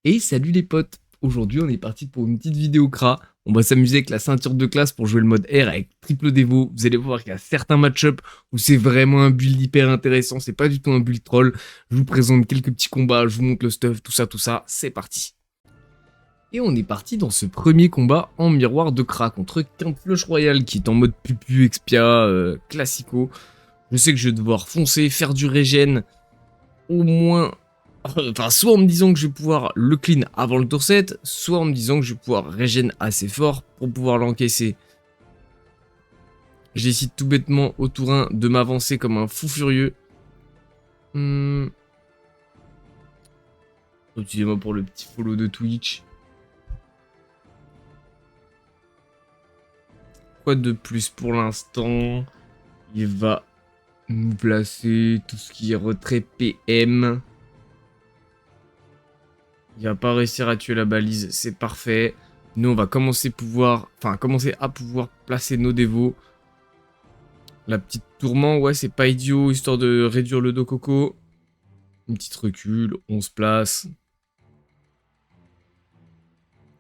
Et salut les potes, aujourd'hui on est parti pour une petite vidéo CRA. On va s'amuser avec la ceinture de classe pour jouer le mode R avec triple dévo. Vous allez voir qu'il y a certains match-up où c'est vraiment un build hyper intéressant, c'est pas du tout un build troll. Je vous présente quelques petits combats, je vous montre le stuff, tout ça, c'est parti. Et on est parti dans ce premier combat en miroir de CRA contre Quint Flush Royal qui est en mode pupu expia classico. Je sais que je vais devoir foncer, faire du régène, au moins. Enfin, soit en me disant que je vais pouvoir le clean avant le tour 7, soit en me disant que je vais pouvoir régène assez fort pour pouvoir l'encaisser. J'hésite tout bêtement au tour 1 de m'avancer comme un fou furieux. Excusez-moi pour le petit follow de Twitch. Quoi de plus pour l'instant? Il va nous placer tout ce qui est retrait PM. Il va pas réussir à tuer la balise, c'est parfait. Nous, on va commencer à pouvoir placer nos dévos. La petite tourment, ouais, c'est pas idiot, histoire de réduire le dos coco. Une petite recul, on se place.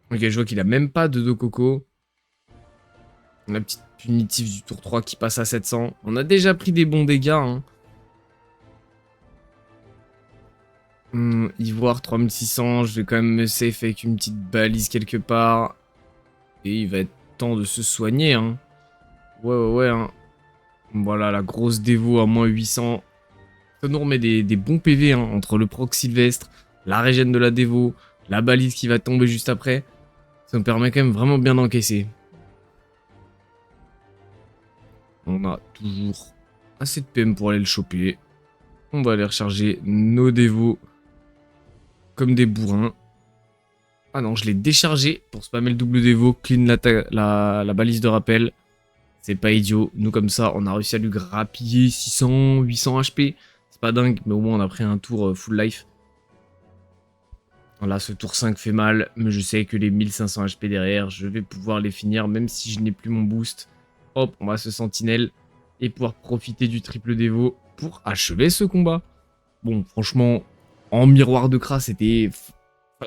Ok, je vois qu'il a même pas de dos coco. La petite punitive du tour 3 qui passe à 700. On a déjà pris des bons dégâts, hein. Ivoire 3600, je vais quand même me safe avec une petite balise quelque part. Et il va être temps de se soigner, hein. Ouais, hein. Voilà, la grosse dévo à moins 800. Ça nous remet des bons PV, hein, entre le proc Sylvestre, la régène de la dévo, la balise qui va tomber juste après. Ça nous permet quand même vraiment bien d'encaisser. On a toujours assez de PM pour aller le choper. On va aller recharger nos dévos comme des bourrins. Ah non, je l'ai déchargé pour spammer le double dévo, clean la balise de rappel. C'est pas idiot. Nous, comme ça, on a réussi à lui grappiller 600, 800 HP. C'est pas dingue, mais au moins on a pris un tour full life. Là, ce tour 5 fait mal, mais je sais que les 1500 HP derrière, je vais pouvoir les finir, même si je n'ai plus mon boost. Hop, on va se sentinelle et pouvoir profiter du triple dévo pour achever ce combat. Bon, franchement, en miroir de CRA, c'était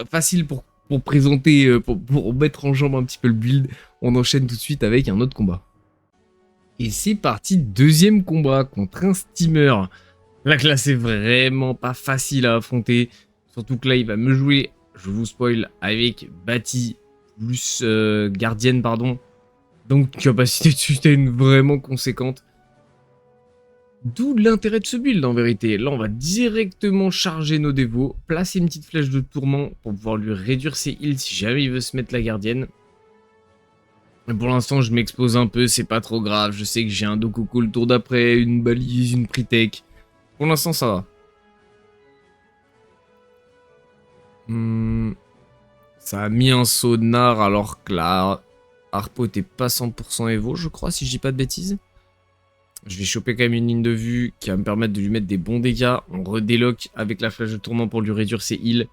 facile pour présenter, pour mettre en jambe un petit peu le build. On enchaîne tout de suite avec un autre combat. Et c'est parti, deuxième combat contre un steamer. La classe est vraiment pas facile à affronter. Surtout que là, il va me jouer, je vous spoil, avec Bati plus gardienne, pardon. Donc, capacité de sustain vraiment conséquente. D'où l'intérêt de ce build en vérité. Là, on va directement charger nos dévos, placer une petite flèche de tourment pour pouvoir lui réduire ses heals si jamais il veut se mettre la gardienne. Mais pour l'instant, je m'expose un peu, c'est pas trop grave. Je sais que j'ai un Dokoko le tour d'après, une balise, une pre-tech. Pour l'instant, ça va. Ça a mis un sonar alors que la Harpo n'était pas 100% Evo, je crois, si je dis pas de bêtises. Je vais choper quand même une ligne de vue qui va me permettre de lui mettre des bons dégâts. On redéloque avec la flèche de tourment pour lui réduire ses heals.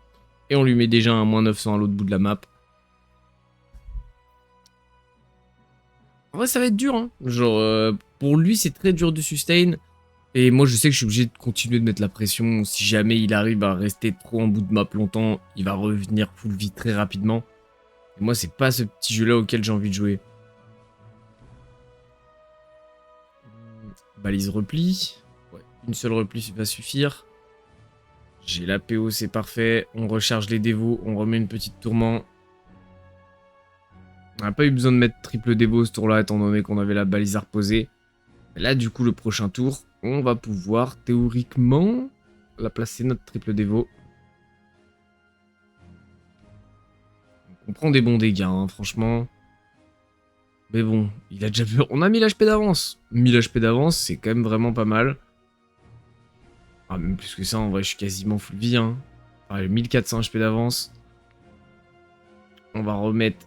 Et on lui met déjà un moins 900 à l'autre bout de la map. En vrai, ça va être dur, hein. Genre, pour lui, c'est très dur de sustain. Et moi, je sais que je suis obligé de continuer de mettre la pression. Si jamais il arrive à rester trop en bout de map longtemps, il va revenir full vie très rapidement. Et moi, c'est pas ce petit jeu-là auquel j'ai envie de jouer. Balise repli. Ouais, une seule repli va suffire. J'ai la PO, c'est parfait. On recharge les dévos, on remet une petite tourment. On n'a pas eu besoin de mettre triple dévo ce tour-là, étant donné qu'on avait la balise à reposer. Et là, du coup, le prochain tour, on va pouvoir théoriquement la placer notre triple dévo. On prend des bons dégâts, hein, franchement. Mais bon, il a déjà vu. On a 1000 HP d'avance. 1000 HP d'avance, c'est quand même vraiment pas mal. Ah, même plus que ça, en vrai, je suis quasiment full vie. Hein. Allez, 1400 HP d'avance. On va remettre.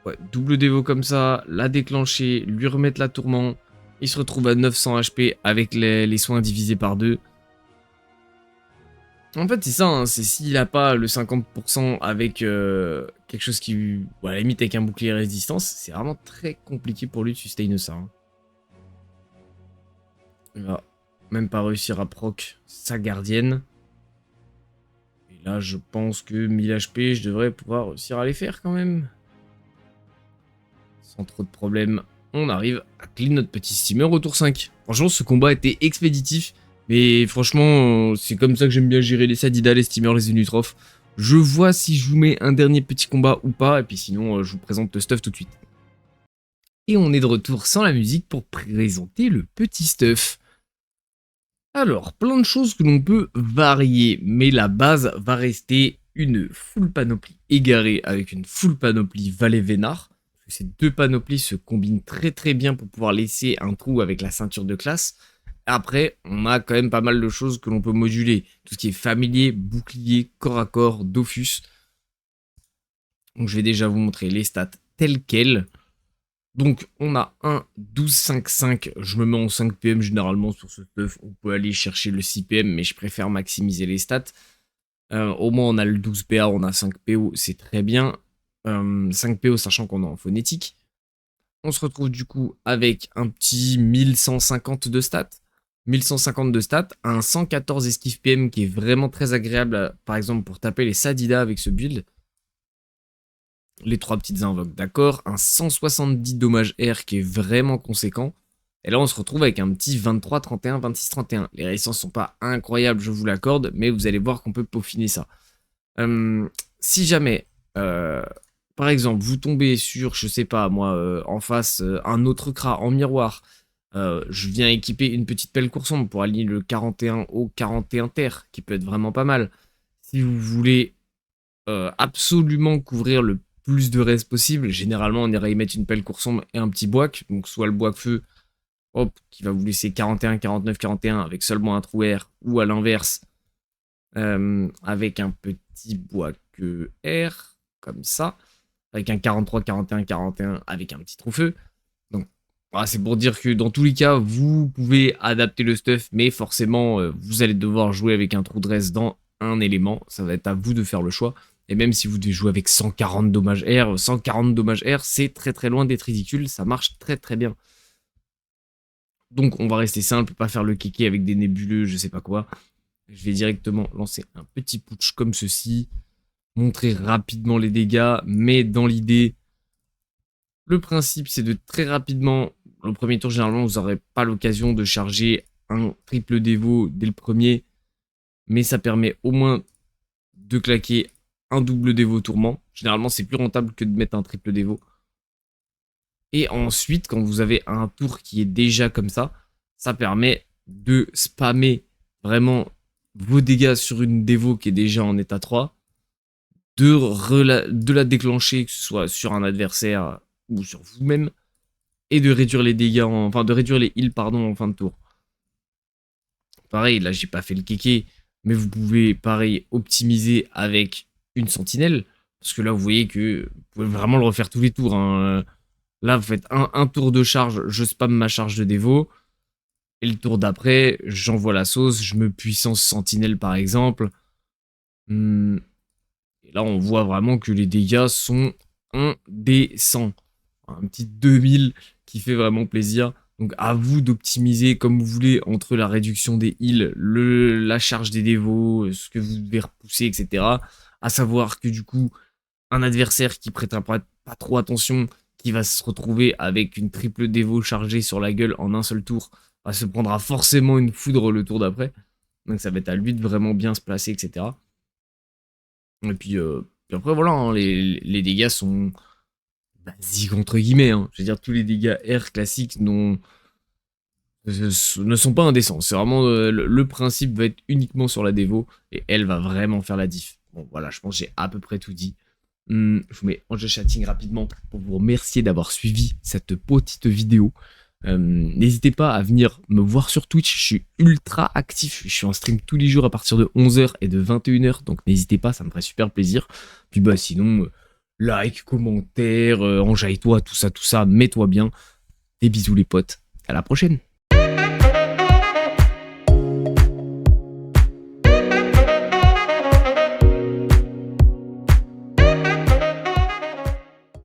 Ouais, double dévo comme ça, la déclencher, lui remettre la tourment. Il se retrouve à 900 HP avec les soins divisés par 2. En fait, c'est ça, hein, c'est s'il a pas le 50% avec quelque chose qui... à la limite avec un bouclier résistance, c'est vraiment très compliqué pour lui de sustain ça. Hein. Il va même pas réussir à proc sa gardienne. Et Et là, je pense que 1000 HP, je devrais pouvoir réussir à les faire quand même. Sans trop de problèmes, on arrive à clean notre petit steamer au tour 5. Franchement, ce combat était expéditif. Mais franchement, c'est comme ça que j'aime bien gérer les Sadida, les steamers, les Unutroph. Je vois si je vous mets un dernier petit combat ou pas. Et puis sinon, je vous présente le stuff tout de suite. Et on est de retour sans la musique pour présenter le petit stuff. Alors, plein de choses que l'on peut varier, mais la base va rester une full panoplie égarée avec une full panoplie Valet Vénard. Ces deux panoplies se combinent très très bien pour pouvoir laisser un trou avec la ceinture de classe. Après, on a quand même pas mal de choses que l'on peut moduler. Tout ce qui est familier, bouclier, corps à corps, Dofus. Donc je vais déjà vous montrer les stats telles quelles. Donc on a un 12-5-5, je me mets en 5 PM généralement sur ce stuff, on peut aller chercher le 6 PM mais je préfère maximiser les stats. Au moins on a le 12 PA, on a 5 PO, c'est très bien. 5 PO sachant qu'on est en phonétique. On se retrouve du coup avec un petit 1150 de stats. 1150 de stats, un 114 esquive PM qui est vraiment très agréable par exemple pour taper les Sadida avec ce build. Les 3 petites invoques, d'accord. Un 170 dommages air qui est vraiment conséquent. Et là, on se retrouve avec un petit 23, 31, 26, 31. Les résistances sont pas incroyables, je vous l'accorde, mais vous allez voir qu'on peut peaufiner ça. Si jamais, par exemple, vous tombez sur, je sais pas, moi, en face, un autre Kra en miroir, je viens équiper une petite pelle coursante pour aligner le 41 au 41 terre, qui peut être vraiment pas mal. Si vous voulez absolument couvrir le plus de reste possible, généralement on irait y mettre une pelle coursombre et un petit boac, donc soit le boac feu, hop, qui va vous laisser 41, 49, 41 avec seulement un trou R, ou à l'inverse, avec un petit boac R, comme ça, avec un 43, 41, 41 avec un petit trou feu. Donc voilà, c'est pour dire que dans tous les cas, vous pouvez adapter le stuff, mais forcément, vous allez devoir jouer avec un trou de reste dans un élément, ça va être à vous de faire le choix. Et même si vous devez jouer avec 140 dommages R, 140 dommages R, c'est très très loin d'être ridicule, ça marche très très bien. Donc on va rester simple, pas faire le kéké avec des nébuleux, je sais pas quoi. Je vais directement lancer un petit putsch comme ceci, montrer rapidement les dégâts, mais dans l'idée, le principe c'est de très rapidement, le premier tour généralement vous n'aurez pas l'occasion de charger un triple dévo dès le premier, mais ça permet au moins de claquer un double dévo tourment. Généralement, c'est plus rentable que de mettre un triple dévo. Et ensuite, quand vous avez un tour qui est déjà comme ça, ça permet de spammer vraiment vos dégâts sur une dévo qui est déjà en état 3, de la déclencher, que ce soit sur un adversaire ou sur vous-même, et de réduire les dégâts, enfin de réduire les heals pardon, en fin de tour. Pareil, là j'ai pas fait le kéké, mais vous pouvez pareil optimiser avec une sentinelle, parce que là vous voyez que vous pouvez vraiment le refaire tous les tours, hein. Là vous faites un tour de charge, je spam ma charge de dévo, et le tour d'après j'envoie la sauce, je me puissance sentinelle par exemple, et là on voit vraiment que les dégâts sont indécents, un petit 2000 qui fait vraiment plaisir. Donc à vous d'optimiser comme vous voulez entre la réduction des heals, la charge des dévos, ce que vous devez repousser, etc. À savoir que du coup, un adversaire qui prêtera pas trop attention, qui va se retrouver avec une triple dévo chargée sur la gueule en un seul tour, se prendra forcément une foudre le tour d'après. Donc ça va être à lui de vraiment bien se placer, etc. Et puis après voilà, hein, les dégâts sont basiques entre guillemets. Hein. Je veux dire, tous les dégâts R classiques ne sont pas indécents. C'est vraiment le principe va être uniquement sur la dévo et elle va vraiment faire la diff. Bon voilà, je pense que j'ai à peu près tout dit. Je vous mets en jeu chatting rapidement pour vous remercier d'avoir suivi cette petite vidéo. N'hésitez pas à venir me voir sur Twitch, je suis ultra actif, je suis en stream tous les jours à partir de 11 h et de 21 h, donc n'hésitez pas, ça me ferait super plaisir. Puis bah sinon, like, commentaire, enjaille-toi, tout ça, mets-toi bien. Des bisous les potes, à la prochaine.